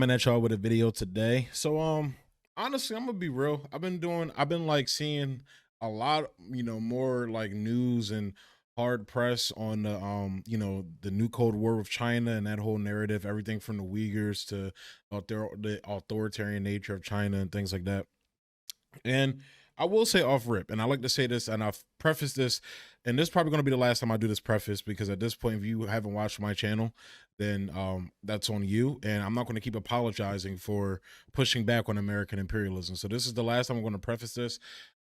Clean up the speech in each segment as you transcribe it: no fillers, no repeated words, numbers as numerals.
coming at y'all with a video today. So honestly, I'm gonna be real. I've been like seeing a lot, more like news and hard press on the the new Cold War with China and that whole narrative, everything from the Uyghurs to the authoritarian nature of China and things like that. And I will say off rip, and I like to say this, and I've prefaced this, and this is probably going to be the last time I do this preface because at this point, if you haven't watched my channel, then that's on you. And I'm not going to keep apologizing for pushing back on American imperialism. So this is the last time I'm going to preface this.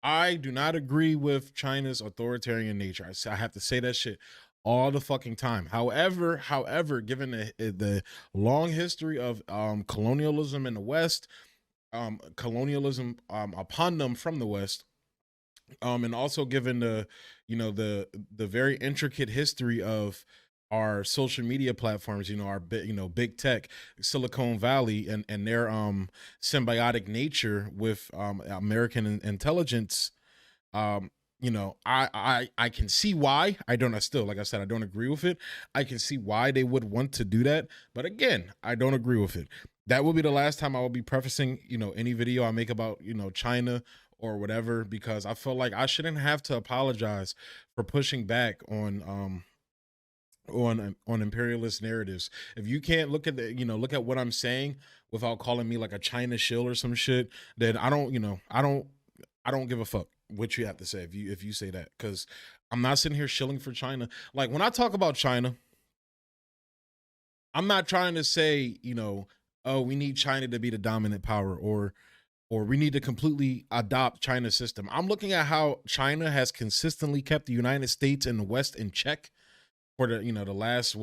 I do not agree with China's authoritarian nature. I have to say that shit all the fucking time. However, given the long history of colonialism in the West, colonialism upon them from the West, and also given the the very intricate history of our social media platforms, our big tech, Silicon Valley, and their symbiotic nature with American intelligence. I can see why. I still, like I said, I don't agree with it. I can see why they would want to do that, but again, I don't agree with it. That will be the last time I will be prefacing any video I make about China or whatever, because I feel like I shouldn't have to apologize for pushing back on imperialist narratives. If you can't look at look at what I'm saying without calling me like a China shill or some shit, then I don't give a fuck what you have to say if you say that, because I'm not sitting here shilling for China. Like, when I talk about China, I'm not trying to say, oh, we need China to be the dominant power, or we need to completely adopt China's system. I'm looking at how China has consistently kept the United States and the West in check for the last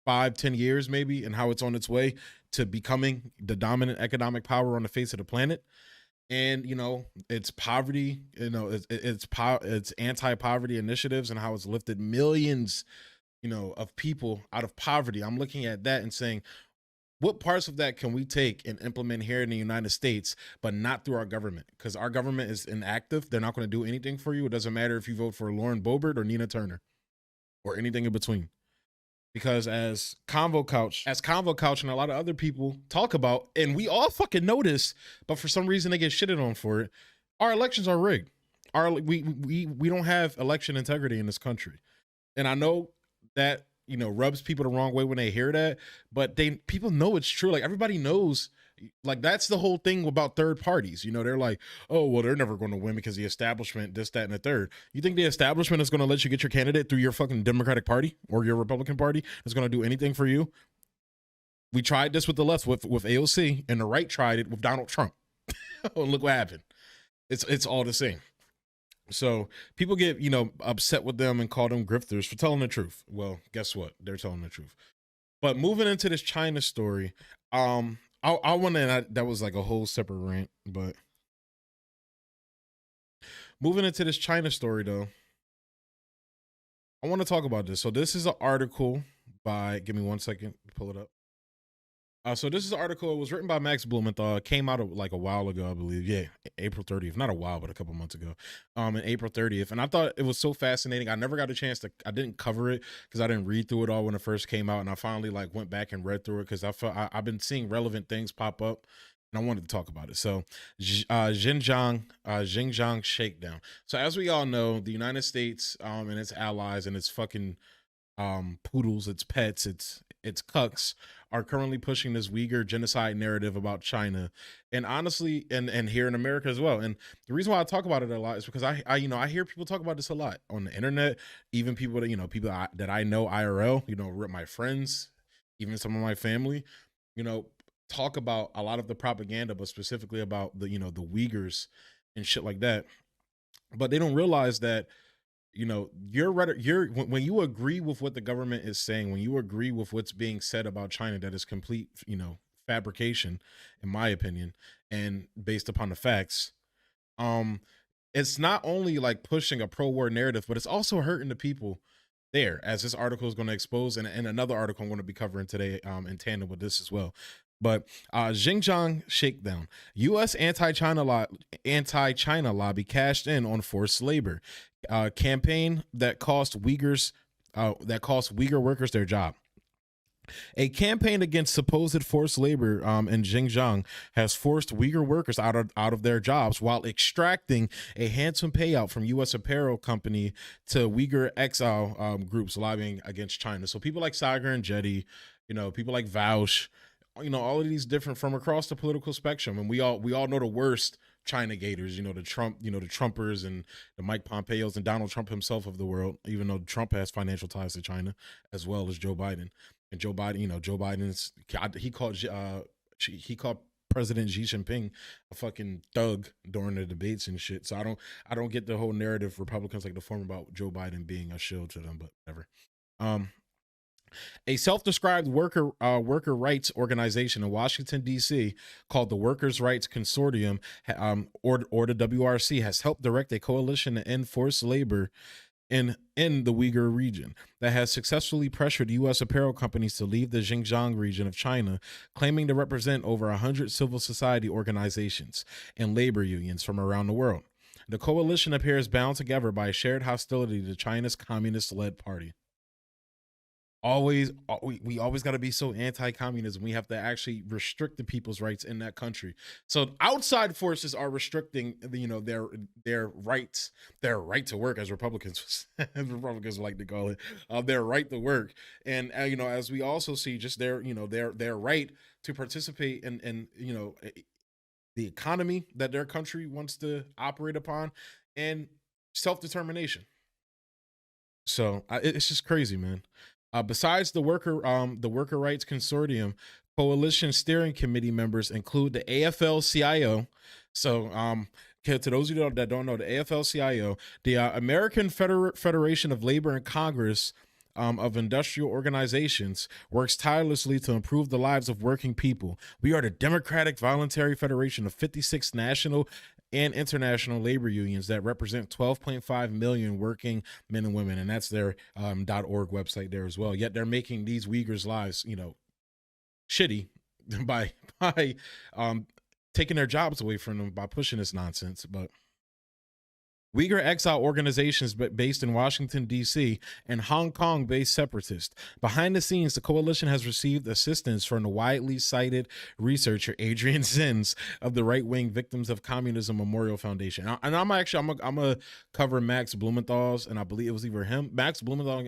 5-10 years maybe, and how it's on its way to becoming the dominant economic power on the face of the planet. And it's poverty, it's anti-poverty initiatives and how it's lifted millions of people out of poverty. I'm looking at that and saying, what parts of that can we take and implement here in the United States, but not through our government? Because our government is inactive. They're not going to do anything for you. It doesn't matter if you vote for Lauren Boebert or Nina Turner or anything in between. Because as Convo Couch and a lot of other people talk about, and we all fucking know this, but for some reason they get shitted on for it, our elections are rigged. We don't have election integrity in this country. And I know that rubs people the wrong way when they hear that, but people know it's true. Like, everybody knows, like, that's the whole thing about third parties. They're like, oh, well, they're never going to win because the establishment, this, that, and the third. You think the establishment is going to let you get your candidate through your fucking Democratic Party or your Republican Party? Is going to do anything for you? We tried this with the left with AOC, and the right tried it with Donald Trump. And look what happened. It's all the same. So people get, upset with them and call them grifters for telling the truth. Well, guess what? They're telling the truth. But moving into this China story, I want to, that was like a whole separate rant, but moving into this China story though, I want to talk about this. So this is an article by, give me one second to pull it up. So this is an article. It was written by Max Blumenthal. It came out like a while ago, I believe. Yeah, April 30th. Not a while, but a couple months ago. In April 30th. And I thought it was so fascinating. I never got a chance to, I didn't cover it because I didn't read through it all when it first came out. And I finally went back and read through it because I felt I've been seeing relevant things pop up, and I wanted to talk about it. So Xinjiang shakedown. So as we all know, the United States and its allies and its fucking poodles, its pets, its cucks are currently pushing this Uyghur genocide narrative about China, and honestly, and here in America as well. And the reason why I talk about it a lot is because I hear people talk about this a lot on the internet, even people that that I know IRL, my friends, even some of my family, talk about a lot of the propaganda, but specifically about the the Uyghurs and shit like that. But they don't realize that when you agree with what the government is saying, when you agree with what's being said about China, that is complete fabrication, in my opinion, and based upon the facts, it's not only like pushing a pro-war narrative, but it's also hurting the people there, as this article is going to expose, and another article I'm going to be covering today in tandem with this as well. But Xinjiang shakedown. U.S. anti-China lobby cashed in on forced labor campaign that cost Uyghur workers their job. A campaign against supposed forced labor in Xinjiang has forced Uyghur workers out of their jobs while extracting a handsome payout from U.S. apparel company to Uyghur exile groups lobbying against China. So people like Sagar and Jetty, people like Vaush, all of these different from across the political spectrum, and we all know the worst China gators, the Trumpers and the Mike Pompeos and Donald Trump himself of the world, even though Trump has financial ties to China as well as Joe Biden. And Joe Biden, Joe Biden's he called President Xi Jinping a fucking thug during the debates and shit. So I don't get the whole narrative Republicans like to form about Joe Biden being a shield to them, but whatever. Um, a self-described worker rights organization in Washington D.C. called the Workers' Rights Consortium, or the WRC, has helped direct a coalition to end forced labor in the Uyghur region that has successfully pressured U.S. apparel companies to leave the Xinjiang region of China, claiming to represent over 100 civil society organizations and labor unions from around the world. The coalition appears bound together by a shared hostility to China's communist-led party. We always got to be so anti-communism. We have to actually restrict the people's rights in that country. So outside forces are restricting their rights, their right to work, as Republicans like to call it, their right to work. And as we also see, just their right to participate in the economy that their country wants to operate upon, and self-determination. So it's just crazy, man. Besides the Worker Rights Consortium, coalition steering committee members include the AFL-CIO. So, to those of you that don't know, the AFL-CIO, the American Federation of Labor and Congress of Industrial Organizations, works tirelessly to improve the lives of working people. We are the Democratic Voluntary Federation of 56 national and international labor unions that represent 12.5 million working men and women, and that's their .org website there as well. Yet they're making these Uyghurs' lives, shitty by taking their jobs away from them by pushing this nonsense. But Uyghur exile organizations based in Washington, D.C., and Hong Kong-based separatists. Behind the scenes, the coalition has received assistance from the widely cited researcher Adrian Zenz of the right-wing Victims of Communism Memorial Foundation. And I'm gonna cover Max Blumenthal's, and I believe it was either him, Max Blumenthal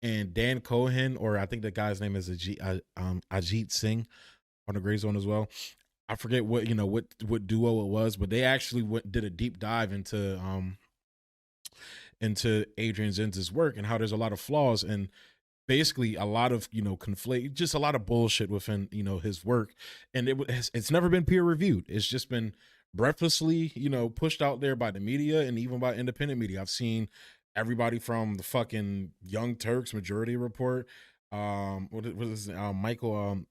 and Dan Cohen, or I think the guy's name is Ajit Singh on the Gray Zone as well. I forget what duo it was, but they actually did a deep dive into Adrian Zenz's work and how there's a lot of flaws and basically a lot of conflate, just a lot of bullshit within his work, and it's never been peer reviewed. It's just been breathlessly pushed out there by the media and even by independent media. I've seen everybody from the fucking Young Turks Majority Report. What is Michael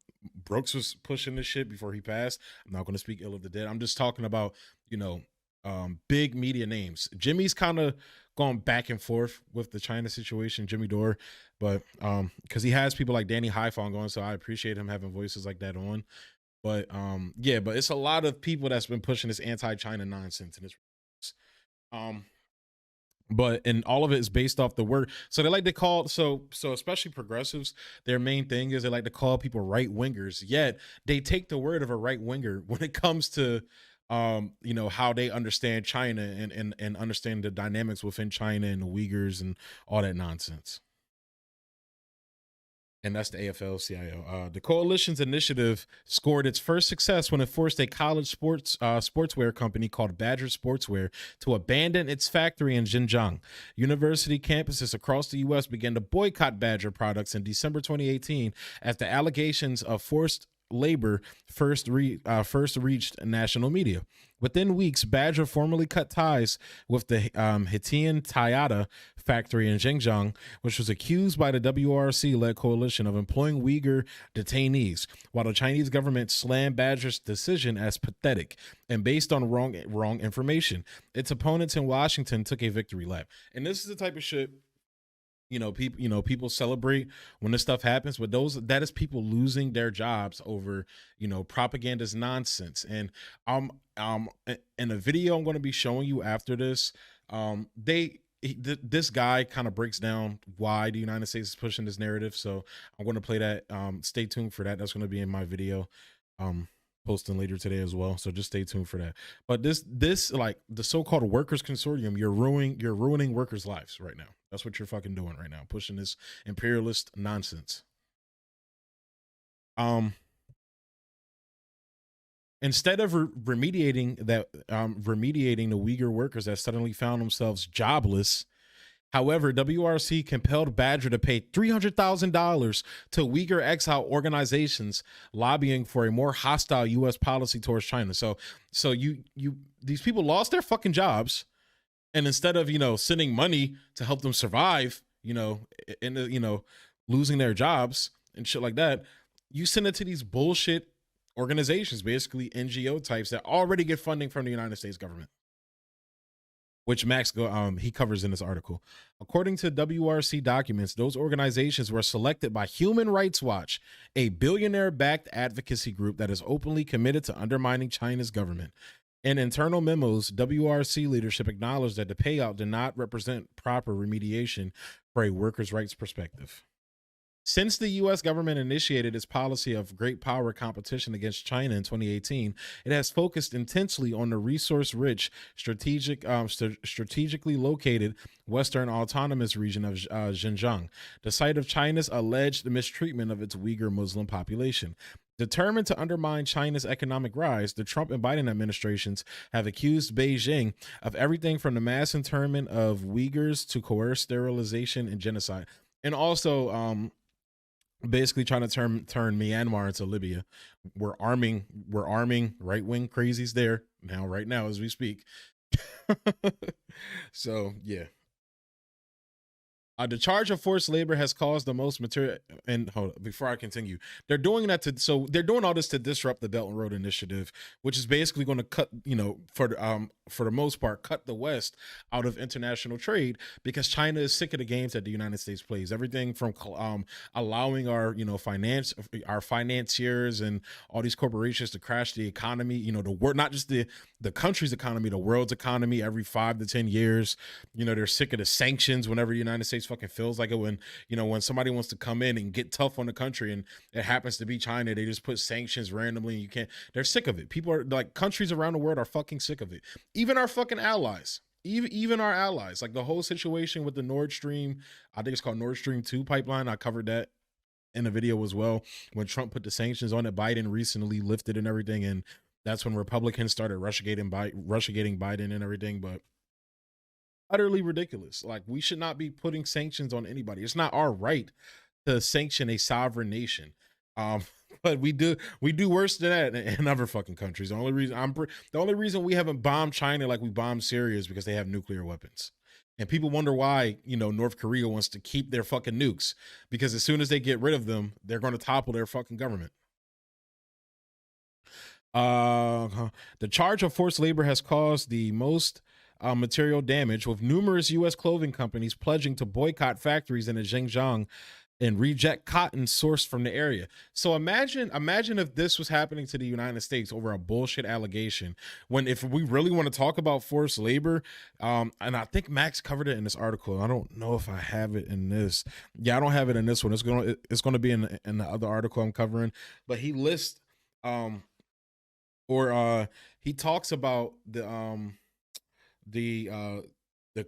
Brooks was pushing this shit before he passed. I'm not going to speak ill of the dead. I'm just talking about big media names. Jimmy's kind of gone back and forth with the China situation, Jimmy Dore, but because he has people like Danny Haiphong going, so I appreciate him having voices like that on. But but it's a lot of people that's been pushing this anti-China nonsense, and it's and all of it is based off the word. So they like to call, so especially progressives, their main thing is they like to call people right wingers. Yet they take the word of a right winger when it comes to how they understand China and understand the dynamics within China and the Uyghurs and all that nonsense. And that's the AFL-CIO. The coalition's initiative scored its first success when it forced a college sportswear company called Badger Sportswear to abandon its factory in Xinjiang. University campuses across the U.S. began to boycott Badger products in December 2018 as the allegations of forced labor first reached national media. Within weeks, Badger formally cut ties with the Hitian Tayada factory in Xinjiang, which was accused by the WRC-led coalition of employing Uyghur detainees, while the Chinese government slammed Badger's decision as pathetic and based on wrong information. Its opponents in Washington took a victory lap. And this is the type of shit people celebrate when this stuff happens, but that is people losing their jobs over propaganda's nonsense. And in a video I'm going to be showing you after this, they this guy kind of breaks down why the United States is pushing this narrative. So I'm going to play that. Stay tuned for that. That's going to be in my video, posting later today as well. So just stay tuned for that. But this like the so-called workers consortium, you're ruining workers' lives right now. That's what you're fucking doing right now, pushing this imperialist nonsense. Instead of remediating the Uyghur workers that suddenly found themselves jobless. However, WRC compelled Badger to pay $300,000 to Uyghur exile organizations lobbying for a more hostile U.S. policy towards China. So these people lost their fucking jobs, and instead of sending money to help them survive, losing their jobs and shit like that, you send it to these bullshit organizations, basically NGO types that already get funding from the United States government, which Max he covers in this article. According to WRC documents, those organizations were selected by Human Rights Watch, a billionaire-backed advocacy group that is openly committed to undermining China's government. In internal memos, WRC leadership acknowledged that the payout did not represent proper remediation for a workers' rights perspective. Since the U.S. government initiated its policy of great power competition against China in 2018, it has focused intensely on the resource-rich, strategically located Western Autonomous Region of Xinjiang, the site of China's alleged mistreatment of its Uyghur Muslim population. Determined to undermine China's economic rise, the Trump and Biden administrations have accused Beijing of everything from the mass internment of Uyghurs to coerced sterilization and genocide. And also, basically trying to turn Myanmar into Libya. We're arming right-wing crazies there right now as we speak. So yeah. The charge of forced labor has caused the most material. And hold on, before I continue, they're doing that they're doing all this to disrupt the Belt and Road Initiative, which is basically going to cut, for the most part, cut the West out of international trade, because China is sick of the games that the United States plays. Everything from allowing our financiers and all these corporations to crash the economy, the world, not just the country's economy, the world's economy every 5 to 10 years. They're sick of the sanctions whenever the United States fucking feels like it. When somebody wants to come in and get tough on the country and it happens to be China, they just put sanctions randomly and you can't. They're sick of it. People are like, countries around the world are fucking sick of it. Even our fucking allies. Even our allies. Like the whole situation with the Nord Stream, I think it's called Nord Stream 2 pipeline. I covered that in the video as well. When Trump put the sanctions on it, Biden recently lifted and everything, and that's when Republicans started rushing Biden and everything. But utterly ridiculous. Like, we should not be putting sanctions on anybody. It's not our right to sanction a sovereign nation. But we do worse than that in other fucking countries. The only reason we haven't bombed China like we bombed Syria is because they have nuclear weapons. And people wonder why, North Korea wants to keep their fucking nukes, because as soon as they get rid of them, they're going to topple their fucking government. The charge of forced labor has caused the most material damage, with numerous U.S. clothing companies pledging to boycott factories in Xinjiang and reject cotton sourced from the area. So imagine if this was happening to the United States over a bullshit allegation. If we really want to talk about forced labor, and I think Max covered it in this article. I don't know if I have it in this. Yeah, I don't have it in this one. It's gonna be in the other article I'm covering. But he lists, he talks about the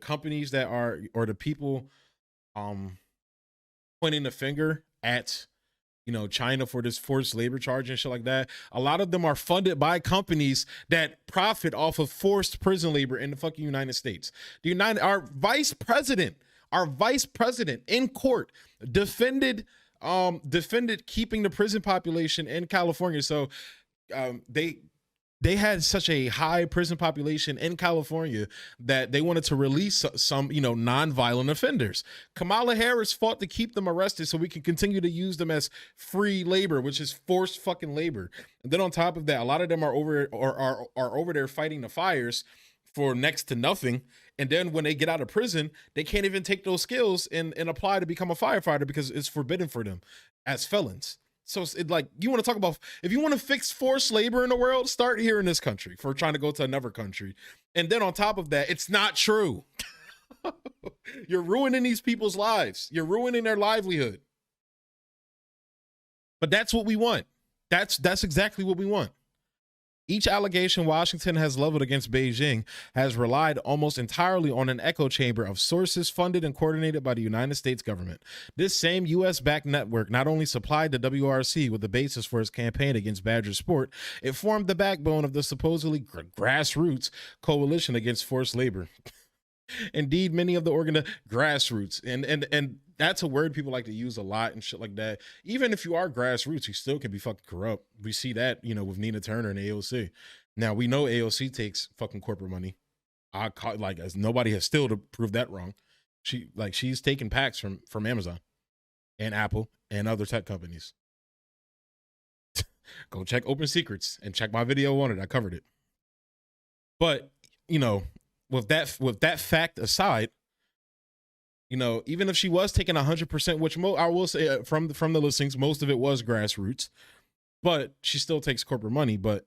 companies that are, or the people pointing the finger at China for this forced labor charge and shit like that. A lot of them are funded by companies that profit off of forced prison labor in the fucking United States. Our vice president in court defended keeping the prison population in California. So they had such a high prison population in California that they wanted to release some, non-violent offenders. Kamala Harris fought to keep them arrested so we can continue to use them as free labor, which is forced fucking labor. And then on top of that, a lot of them are over there fighting the fires for next to nothing. And then when they get out of prison, they can't even take those skills and apply to become a firefighter because it's forbidden for them as felons. So it's like, you want to talk about, if you want to fix forced labor in the world, start here in this country for trying to go to another country. And then on top of that, it's not true. You're ruining these people's lives. You're ruining their livelihood. But that's what we want. That's exactly what we want. Each allegation Washington has leveled against Beijing has relied almost entirely on an echo chamber of sources funded and coordinated by the United States government. This same U.S.-backed network not only supplied the WRC with the basis for its campaign against Badger Sport, it formed the backbone of the supposedly grassroots coalition against forced labor. Indeed, many of the grassroots, and that's a word people like to use a lot and shit like that. Even if you are grassroots, you still can be fucking corrupt. We see that, with Nina Turner and AOC. Now we know AOC takes fucking corporate money. As nobody has still to prove that wrong. She's taking packs from Amazon and Apple and other tech companies. Go check Open Secrets and check my video on it. I covered it. But with that fact aside, even if she was taking 100%, which I will say from the listings, most of it was grassroots, but she still takes corporate money. But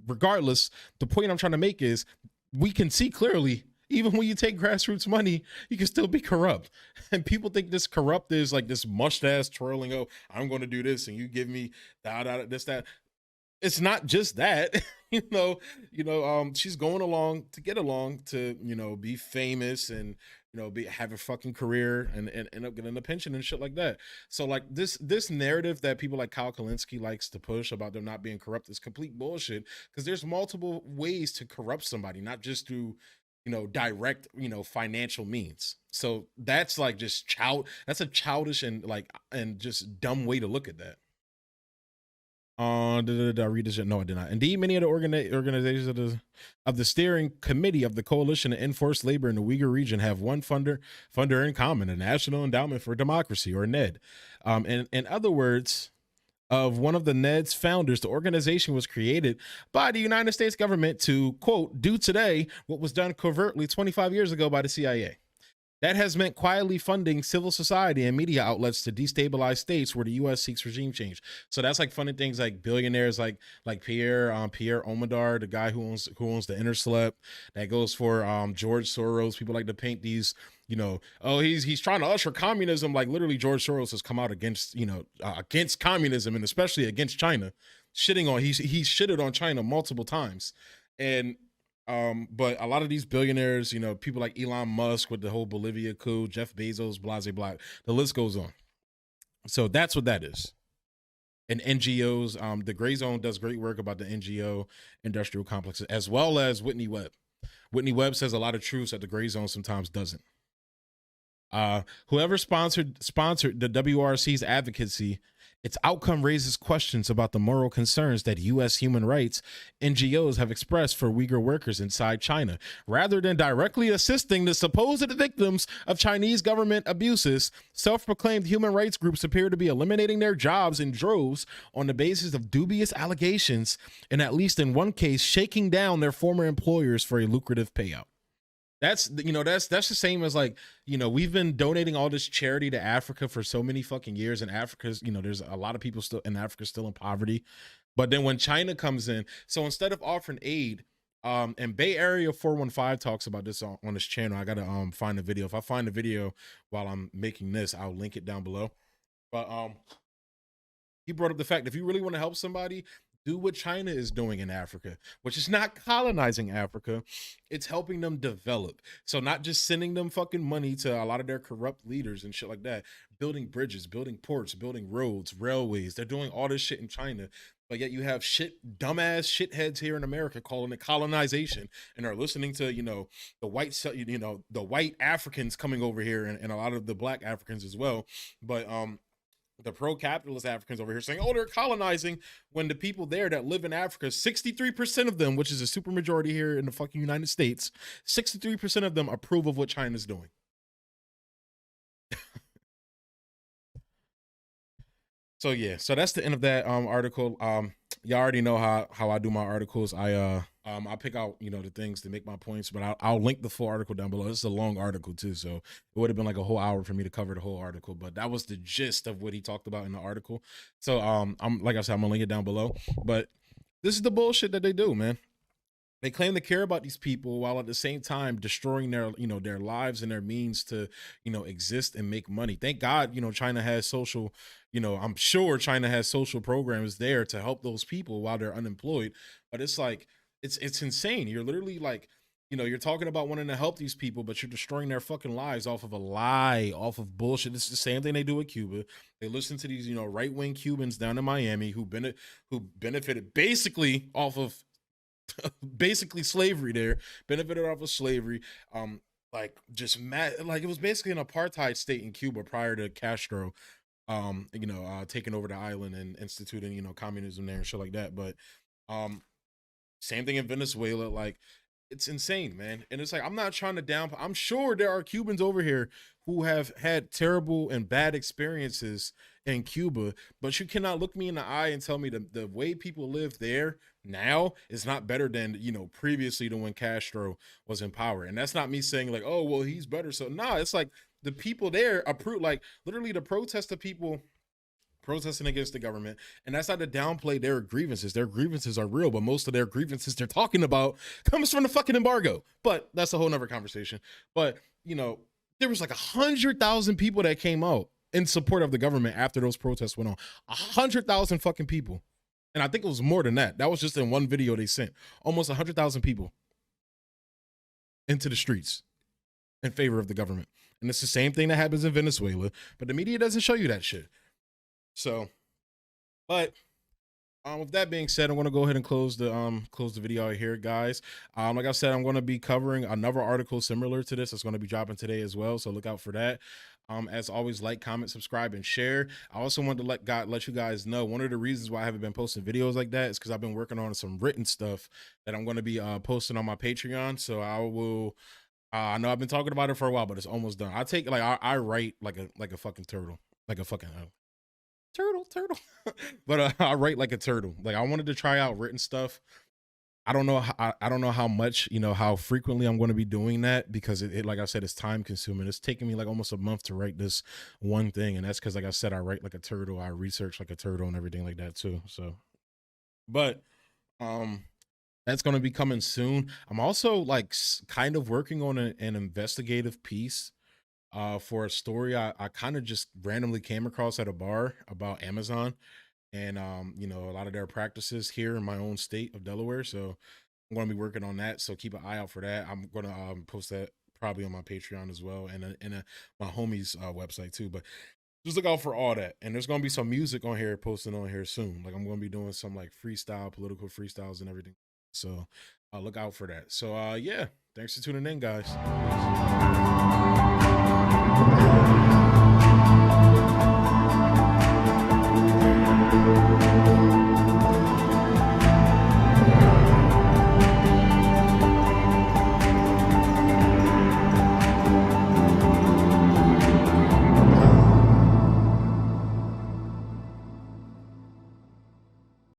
regardless, the point I'm trying to make is we can see clearly, even when you take grassroots money, you can still be corrupt. And people think this corrupt is like this mustache twirling, oh, I'm going to do this and you give me this, that. It's not just that. She's going along to get along to, be famous and, have a fucking career and end up getting a pension and shit like that. So like this narrative that people like Kyle Kalinske likes to push about them not being corrupt is complete bullshit, because there's multiple ways to corrupt somebody, not just through, direct, financial means. So that's like just that's a childish and just dumb way to look at that. Did I read this? No, I did not. Indeed, many of the organizations of the steering committee of the Coalition to Enforce Labor in the Uyghur region have one funder in common: the National Endowment for Democracy, or NED. In other words, of one of the NED's founders, the organization was created by the United States government to, quote, do today what was done covertly 25 years ago by the CIA. That has meant quietly funding civil society and media outlets to destabilize states where the U.S. seeks regime change. So that's like funding things like billionaires like Pierre Omidyar, the guy who owns the Intercept. That goes for George Soros. People like to paint these, he's trying to usher communism. Like literally, George Soros has come out against against communism, and especially against China, he's shitted on China multiple times. And but a lot of these billionaires, people like Elon Musk with the whole Bolivia coup, Jeff Bezos, blah, blah, blah, the list goes on. So that's what that is. And NGOs, the Gray Zone does great work about the NGO industrial complexes, as well as Whitney Webb. Whitney Webb says a lot of truths that the Gray Zone sometimes doesn't. Whoever sponsored the WRC's advocacy, its outcome raises questions about the moral concerns that U.S. human rights NGOs have expressed for Uyghur workers inside China. Rather than directly assisting the supposed victims of Chinese government abuses, self-proclaimed human rights groups appear to be eliminating their jobs in droves on the basis of dubious allegations, and at least in one case, shaking down their former employers for a lucrative payout. That's the same as we've been donating all this charity to Africa for so many fucking years, and Africa's, there's a lot of people still in Africa still in poverty. But then when China comes in, so instead of offering aid, and Bay Area 415 talks about this on his channel. I gotta find the video. If I find the video while I'm making this, I'll link it down below. But he brought up the fact, if you really want to help somebody, do what China is doing in Africa, which is not colonizing Africa. It's helping them develop. So not just sending them fucking money to a lot of their corrupt leaders and shit like that, building bridges, building ports, building roads, railways. They're doing all this shit in China. But yet you have dumbass shitheads here in America calling it colonization, and are listening to, the white Africans coming over here, and a lot of the black Africans as well. But, the pro-capitalist Africans over here saying, oh, they're colonizing, when the people there that live in Africa, 63% of them, which is a super majority here in the fucking United States, 63% of them approve of what China's doing. So yeah, so that's the end of that article. Y'all already know how I do my articles. I pick out the things to make my points, but I'll link the full article down below. This is a long article too, so it would have been like a whole hour for me to cover the whole article. But that was the gist of what he talked about in the article. So like I said, I'm gonna link it down below. But this is the bullshit that they do, man. They claim to care about these people while at the same time destroying their, their lives and their means to, exist and make money. Thank God, China has social, I'm sure China has social programs there to help those people while they're unemployed. But it's like, it's insane. You're literally like, you're talking about wanting to help these people, but you're destroying their fucking lives off of a lie, off of bullshit. It's the same thing they do with Cuba. They listen to these, right wing Cubans down in Miami who benefited basically off of basically slavery there, benefited off of slavery. Like just mad, like it was basically an apartheid state in Cuba prior to Castro, taking over the island and instituting, communism there and shit like that. But same thing in Venezuela. Like it's insane, man. And it's like, I'm not trying to downplay. I'm sure there are Cubans over here who have had terrible and bad experiences in Cuba, but you cannot look me in the eye and tell me the way people live there now is not better than, previously to when Castro was in power. And that's not me saying like, oh, well, he's better. So nah, it's like the people there approve, like literally the protest of people protesting against the government. And that's not to downplay their grievances. Their grievances are real, but most of their grievances they're talking about comes from the fucking embargo. But that's a whole nother conversation. But, there was like 100,000 people that came out in support of the government after those protests went on. 100,000 fucking people. And I think it was more than that. That was just in one video they sent. Almost 100,000 people into the streets in favor of the government. And it's the same thing that happens in Venezuela, but the media doesn't show you that shit. So, but with that being said, I'm going to go ahead and close the video out here, guys. Like I said, I'm going to be covering another article similar to this. It's going to be dropping today as well, so look out for that. As always, like, comment, subscribe, and share. I also wanted to let you guys know one of the reasons why I haven't been posting videos like that is because I've been working on some written stuff that I'm going to be posting on my Patreon. So I will. I know I've been talking about it for a while, but it's almost done. I write like a fucking turtle, like a fucking turtle. But I write like a turtle. Like I wanted to try out written stuff. I don't know how much, how frequently I'm going to be doing that because it like I said, it's time consuming. It's taking me like almost a month to write this one thing. And that's because, like I said, I write like a turtle. I research like a turtle and everything like that too. So, but, that's going to be coming soon. I'm also like kind of working on an investigative piece for a story I kind of just randomly came across at a bar about Amazon and a lot of their practices here in my own state of Delaware. So I'm going to be working on that. So keep an eye out for that. I'm going to post that probably on my Patreon as well and my homie's website too. But just look out for all that. And there's going to be some music on here posting on here soon. Like I'm going to be doing some like freestyle, political freestyles and everything. So look out for that. So yeah, thanks for tuning in, guys.